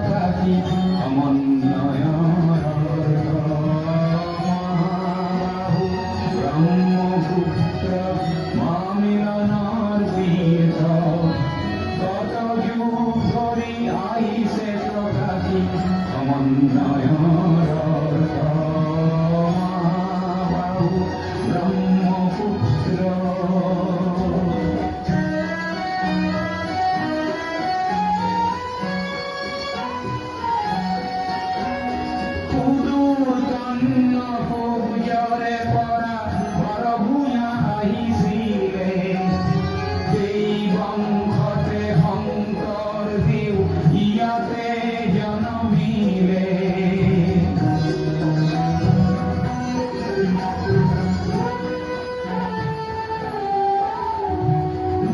থাকি সমন্বয় ব্রহ্মপুত্র মামিলনার তীর্থ কত যুগ ধরি আইসে থাকি সমন্বয় ব্রহ্মপুত্র পূজারে পরা বড় ভূয়া আহিছিলে বংশতে শংকৰ দেউ ইয়াতে জনমিলে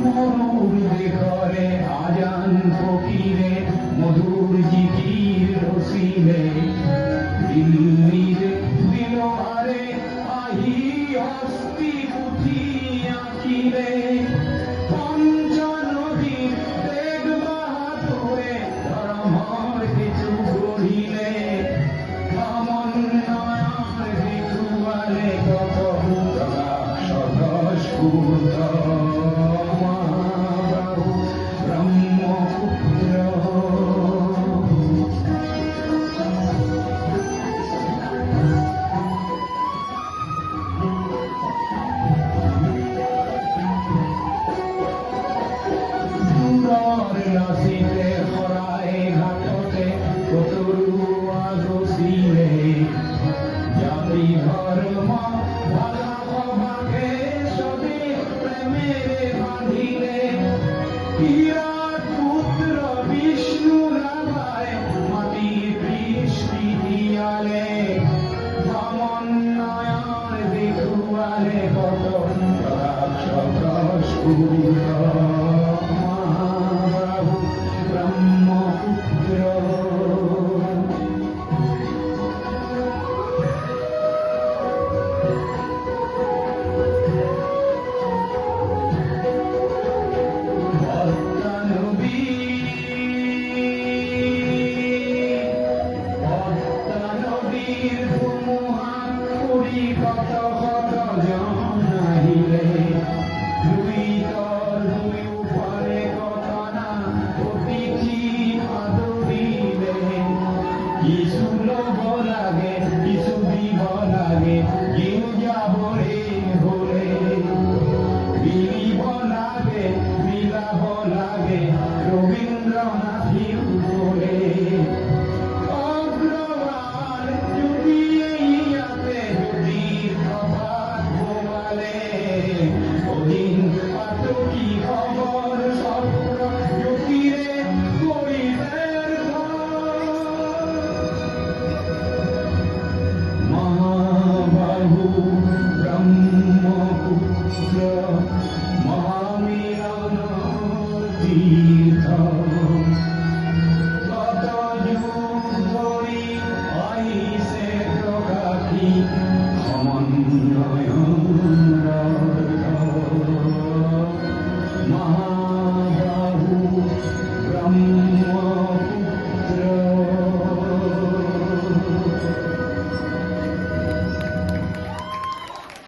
মৰুৰ দেশৰে আজান ফকীৰে মধুৰ জিকিৰ ৰচিলে দিল্লীৰ দিলহাৰে আহি হস্তি পুথি আঁকিলে পঞ্চনদীৰ তেগ বাহাদুৰে ধৰ্মৰ কিছু গঢ়িলে সমন্বয়ৰ দেখুৱালে কত সদস্ফূৰ্ত ব্ৰহ্মপুত্ৰ লাচিতে শৰাই ঘাটতে কতৰুৱা গছিলে জাতি ধৰ্ম ভাষা সভাকে চবে প্ৰেমেৰে বান্ধিলে বিৰাট পুত্ৰ বিষ্ণু ৰাভাই মাটিৰ কৃষ্টি দিয়ালে সমন্বয়ৰ দেখুৱালে কত সদস্ফূৰ্ত ব্ৰহ্মপুত্ৰ পদ্মা নদীৰ ধুমুহাত পৰি কত কত জন আহিলে কিছু লব লাগে কিছু দিব লাগে কেউ যাবরে হলে বিলিব লাগে বিলাব লাগে রবীন্দ্রনাথের বলে অগ্রবার যদি ইয়াতে যদি প্রভাত ঘুমালে ওদিন পাতকি খবর সত্র জ্যোতিরে করিলের ব্রহ্মপুত্র মহামিলন